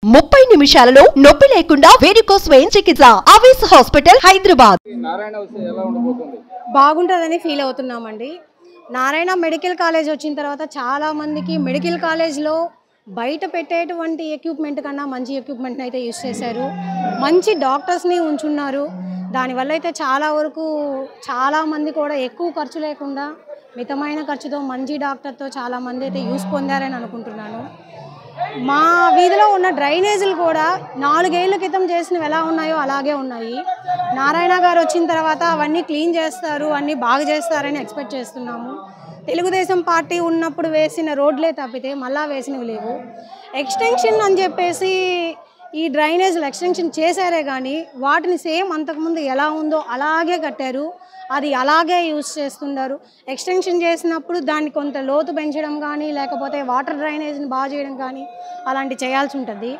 30 నిమిషాలలో నొప్పి లేకుండా వేడికోస్ స్వయం చికిత్స ఆవేశ హాస్పిటల్ హైదరాబాద్. బాగుంటుందని ఫీల్ అవుతున్నామండి. నారాయణ మెడికల్ కాలేజ్ వచ్చిన తర్వాత చాలా మందికి మెడికల్ కాలేజ్లో బయట పెట్టేటువంటి ఎక్విప్మెంట్ కన్నా మంచి ఎక్విప్మెంట్ని అయితే యూజ్ చేశారు. మంచి డాక్టర్స్ని ఉంచున్నారు. దానివల్ల అయితే చాలా వరకు చాలామంది కూడా ఎక్కువ ఖర్చు లేకుండా మితమైన ఖర్చుతో మంచి డాక్టర్తో చాలామంది అయితే యూజ్ పొందారని అనుకుంటున్నాను. మా వీధిలో ఉన్న డ్రైనేజీలు కూడా 4 ఏళ్ల క్రితం చేసినవి ఎలా ఉన్నాయో అలాగే ఉన్నాయి. నారాయణ గారు వచ్చిన తర్వాత అవన్నీ క్లీన్ చేస్తారు, అన్నీ బాగా చేస్తారని ఎక్స్పెక్ట్ చేస్తున్నాము. తెలుగుదేశం పార్టీ ఉన్నప్పుడు వేసిన రోడ్లే తప్పితే మళ్ళా వేసినవి లేవు. ఎక్స్టెన్షన్ అని చెప్పేసి ఈ డ్రైనేజీలు ఎక్స్టెన్షన్ చేశారే కానీ వాటిని సేమ్ అంతకుముందు ఎలా ఉందో అలాగే కట్టారు, అది అలాగే యూజ్ చేస్తున్నారు. ఎక్స్టెన్షన్ చేసినప్పుడు దాన్ని కొంత లోతు పెంచడం కానీ లేకపోతే వాటర్ డ్రైనేజ్ని బాగా చేయడం కానీ అలాంటివి చేయాల్సి ఉంటుంది.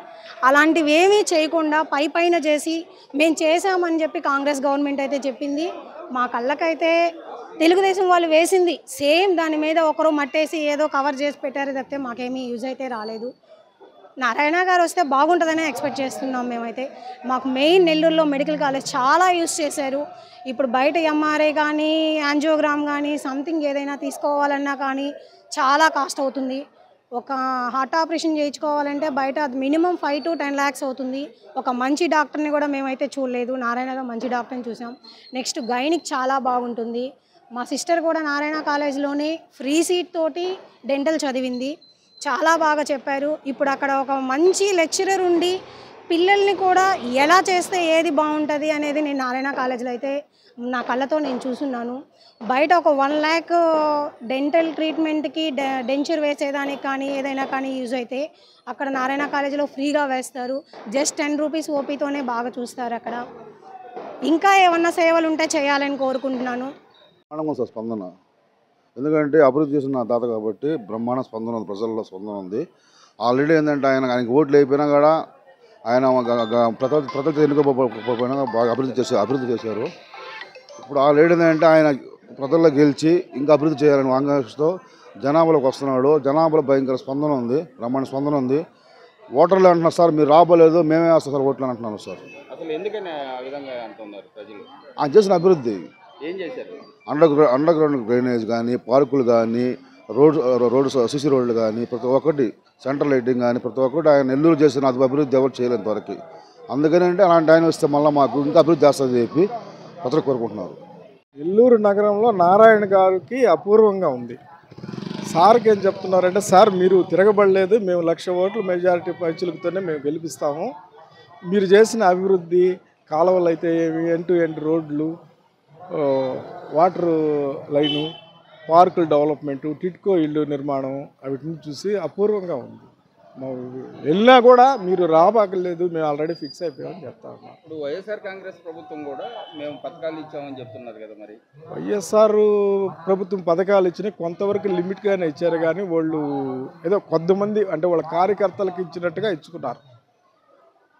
అలాంటివి ఏమీ చేయకుండా పైన చేసి మేము చేసామని చెప్పి కాంగ్రెస్ గవర్నమెంట్ అయితే చెప్పింది. మా కళ్ళకైతే తెలుగుదేశం వాళ్ళు వేసింది సేమ్ దాని మీద ఒకరు మట్టేసి ఏదో కవర్ చేసి పెట్టారు తప్పితే మాకేమీ యూజ్ అయితే రాలేదు. నారాయణ గారు వస్తే బాగుంటుందని ఎక్స్పెక్ట్ చేస్తున్నాం మేమైతే. మాకు మెయిన్ నెల్లూరులో మెడికల్ కాలేజ్ చాలా యూజ్ చేశారు. ఇప్పుడు బయట ఎంఆర్ఐ కానీ యాంజియోగ్రామ్ కానీ సంథింగ్ ఏదైనా తీసుకోవాలన్నా కానీ చాలా కాస్ట్ అవుతుంది. ఒక హార్ట్ ఆపరేషన్ చేయించుకోవాలంటే బయట అది మినిమం 5 to 10 lakhs అవుతుంది. ఒక మంచి డాక్టర్ని కూడా మేమైతే చూడలేదు. నారాయణలో మంచి డాక్టర్ని చూసాం. నెక్స్ట్ గైనిక్ చాలా బాగుంటుంది. మా సిస్టర్ కూడా నారాయణ కాలేజ్లోనే ఫ్రీ సీట్ తోటి డెంటల్ చదివింది. చాలా బాగా చెప్పారు. ఇప్పుడు అక్కడ ఒక మంచి లెక్చరర్ ఉండి పిల్లల్ని కూడా ఎలా చేస్తే ఏది బాగుంటుంది అనేది నేను నారాయణ కాలేజీలో అయితే నా కళ్ళతో నేను చూస్తున్నాను. బయట ఒక 1 lakh డెంటల్ ట్రీట్మెంట్కి డెంచర్ వేసేదానికి కానీ ఏదైనా కానీ యూజ్ అయితే అక్కడ నారాయణ కాలేజీలో ఫ్రీగా వేస్తారు. జస్ట్ 10 rupees ఓపీతోనే బాగా చూస్తారు అక్కడ. ఇంకా ఏమన్నా సేవలు ఉంటే చేయాలని కోరుకుంటున్నాను. స్పందన ఎందుకంటే అభివృద్ధి చేసిన దాత కాబట్టి బ్రహ్మాండ స్పందన ఉంది, ప్రజల్లో స్పందన ఉంది. ఆల్రెడీ ఏంటంటే ఆయనకి ఓట్లు అయిపోయినా కూడా ఆయన ప్రజలతో ఎన్నుకోపోయినా బాగా అభివృద్ధి చేశారు. ఇప్పుడు ఆల్రెడీ ఏంటంటే ఆయన ప్రజల్లో గెలిచి ఇంకా అభివృద్ధి చేయాలని ఆకాంక్షతో జనాభాలోకి వస్తున్నాడు. జనాభాలో భయంకర స్పందన ఉంది, బ్రహ్మాండ స్పందన ఉంది. ఓటర్లు అంటున్నారు సార్ మీరు రాబోలేదు మేమే వేస్తాం సార్ ఓట్లు అని అంటున్నారు సార్. అసలు ఎందుకని ఆ విధంగా అంటున్నారు ప్రజలు? ఆయన చేసిన అభివృద్ధి ఏం చేశారు? అండర్ గ్రౌండ్ డ్రైనేజ్ కానీ, పార్కులు కానీ, రోడ్డు సిసి రోడ్లు కానీ, ప్రతి ఒక్కటి సెంట్రల్ లైటింగ్ కానీ ప్రతి ఒక్కటి ఆయన నెల్లూరు చేసిన అభివృద్ధి ఎవరు చేయలేని వరకు. అందుకని అంటే అలాంటి ఆయన వస్తే మళ్ళీ మాకు ఇంకా అభివృద్ధి చేస్తుందని చెప్పి ప్రజలు కోరుకుంటున్నారు. నెల్లూరు నగరంలో నారాయణ గారికి అపూర్వంగా ఉంది. సార్కి ఏం చెప్తున్నారంటే సార్ మీరు తిరగబడలేదు, మేము 1,00,000 ఓట్లు మెజారిటీ పైచులతోనే మేము గెలిపిస్తాము. మీరు చేసిన అభివృద్ధి కాలువలు అయితే ఎండ్ టు ఎండ్ రోడ్లు, వాటర్ లైను, పార్కుల డెవలప్మెంటు, టిట్కో ఇల్లు నిర్మాణం వీటిని చూసి అపూర్వంగా ఉంది. వెళ్ళినా కూడా మీరు రాబాకలేదు, మేము ఆల్రెడీ ఫిక్స్ అయిపోయామని చెప్తా ఉన్నాం. ఇప్పుడు వైఎస్ఆర్ కాంగ్రెస్ ప్రభుత్వం కూడా మేము పథకాలు ఇచ్చామని చెప్తున్నారు కదా, మరి వైఎస్ఆర్ ప్రభుత్వం పథకాలు ఇచ్చినాయి, కొంతవరకు లిమిట్గానే ఇచ్చారు కానీ వాళ్ళు ఏదో కొంతమంది అంటే వాళ్ళ కార్యకర్తలకు ఇచ్చినట్టుగా ఇచ్చుకున్నారు.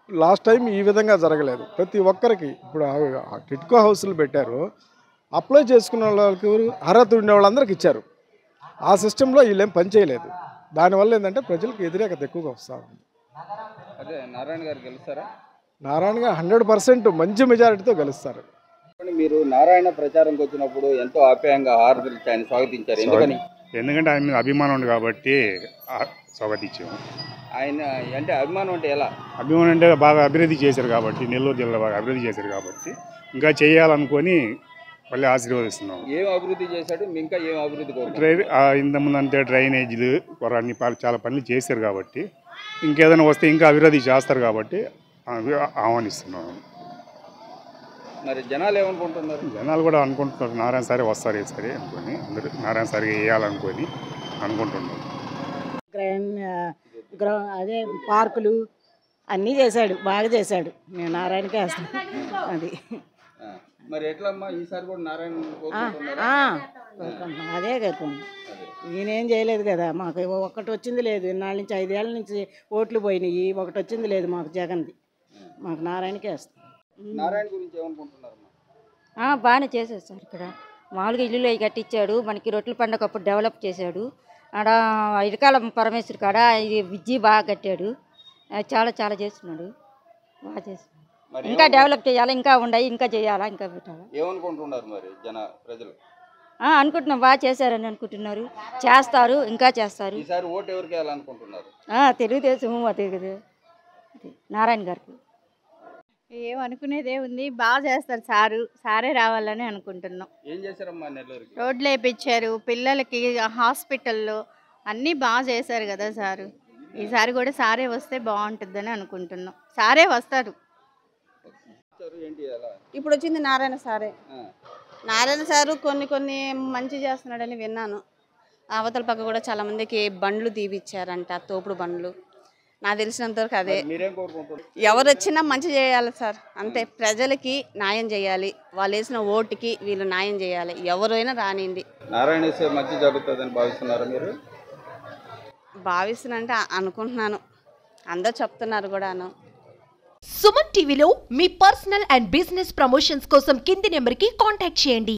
లాస్ట్ టైం ఈ విధంగా జరగలేదు. ప్రతి ఒక్కరికి ఇప్పుడు టిట్కో హౌస్లు పెట్టారు, అప్లై చేసుకున్న వాళ్ళకి అర్హత ఉండే వాళ్ళందరికీ ఇచ్చారు. ఆ సిస్టంలో వీళ్ళేం పని చేయలేదు. దానివల్ల ఏంటంటే ప్రజలకు వ్యతిరేకత ఎక్కువగా వస్తూ ఉంది. అదే నారాయణ గారు గెలుస్తారా? నారాయణ గారు 100% మంచి మెజారిటీతో గెలుస్తారు. మీరు నారాయణ ప్రచారంకి వచ్చినప్పుడు ఎంతో ఆప్యాయంగా హారతులు ఆయన స్వాగతించారు. ఎందుకంటే ఆయన మీద అభిమానం ఉంది కాబట్టి స్వాగతించాము. ఆయన అంటే అభిమానం అంటే ఎలా? అభిమానం అంటే బాగా అభివృద్ధి చేశారు కాబట్టి, నెల్లూరు జిల్లా బాగా అభివృద్ధి చేశారు కాబట్టి ఇంకా చేయాలనుకొని మళ్ళీ ఆశీర్వదిస్తున్నాము. ఏం అభివృద్ధి చేశాడు? ఇంకా ఏం అభివృద్ధి? ఇంతకుముందు అంతే డ్రైనేజీలు అన్ని చాలా పనులు చేశారు కాబట్టి ఇంకేదైనా వస్తే ఇంకా అభివృద్ధి చేస్తారు కాబట్టి ఆహ్వానిస్తున్నాము. మరి జనాలు ఏమనుకుంటున్నారు? జనాలు కూడా అనుకుంటున్నారు నారాయణ సారే వస్తారు ఈసారి అనుకొని, అందరూ నారాయణ సారికి వేయాలనుకొని అనుకుంటున్నారు. అదే పార్కులు అన్నీ చేశాడు, బాగా చేశాడు. మేము నారాయణకే వేస్తాం. అది మరి ఎట్లమ్మా ఈసారి కూడా నారాయణ అదే కట్టుకోండి. నేనేం చేయలేదు కదా, మాకు ఒక్కటి వచ్చింది లేదు. 4 నుంచి 5 ఏళ్ళ నుంచి ఓట్లు పోయినాయి, ఒకటి వచ్చింది లేదు మాకు జగన్ది. మాకు నారాయణకే వేస్తాం. నారాయణ గురించి ఏమనుకుంటున్నారు? బాగానే చేశాడు సార్. ఇక్కడ మామూలుగా ఇల్లులు అవి కట్టించాడు, మనకి రొట్టెల పండుగ అప్పుడు డెవలప్ చేశాడు. ఆడ ఇరకాల పరమేశ్వరి కాడ ఇది విజ్జి బాగా కట్టాడు. చాలా చాలా చేస్తున్నాడు, బాగా చేస్తున్నాడు. మరి ఇంకా డెవలప్ చేయాలి, ఇంకా ఉన్నాయి, ఇంకా చేయాలా, ఇంకా పెట్టాలా ఏమనుకుంటున్నారు మరి ప్రజలు? అనుకుంటున్నాం, బాగా చేశారని అనుకుంటున్నారు, చేస్తారు, ఇంకా చేస్తారు. ఈసారి ఓటు ఎవరికి వేయాలనుకుంటున్నారు? తెలుగుదేశం తెలుగు నారాయణ గారికి. ఏమనుకునేదే ఉంది, బాగా చేస్తారు సారే రావాలని అనుకుంటున్నాం. ఏం చేశారమ్మా నెల్లూరుకి? రోడ్లు వేయించారు, పిల్లలకి హాస్పిటల్లో అన్నీ బాగా చేశారు కదా సారు. ఈసారి కూడా సారే వస్తే బాగుంటుందని అనుకుంటున్నాం. సారే వస్తారు. ఏంటి అలా? ఇప్పుడు వచ్చింది నారాయణ సారే. నారాయణ సారు కొన్ని మంచి చేస్తున్నాడని విన్నాను. అవతల పక్క కూడా చాలా మందికి బండ్లు తీపిచ్చారంట, తోపుడు బండ్లు. నాకు తెలిసినంతవరకు అదే. ఎవరు వచ్చినా మంచి చేయాలి సార్, అంతే. ప్రజలకి న్యాయం చేయాలి, వాళ్ళు వేసిన ఓటుకి వీళ్ళు న్యాయం చేయాలి, ఎవరైనా రానింది. నారాయణ మంచి జరుగుతుందని భావిస్తున్నారా మీరు? భావిస్తున్నంటే అనుకుంటున్నాను, అందరూ చెప్తున్నారు కూడాను. సుమన్ టీవీలో మీ పర్సనల్ అండ్ బిజినెస్ ప్రమోషన్స్ కోసం కింది నెంబర్కి కాంటాక్ట్ చేయండి.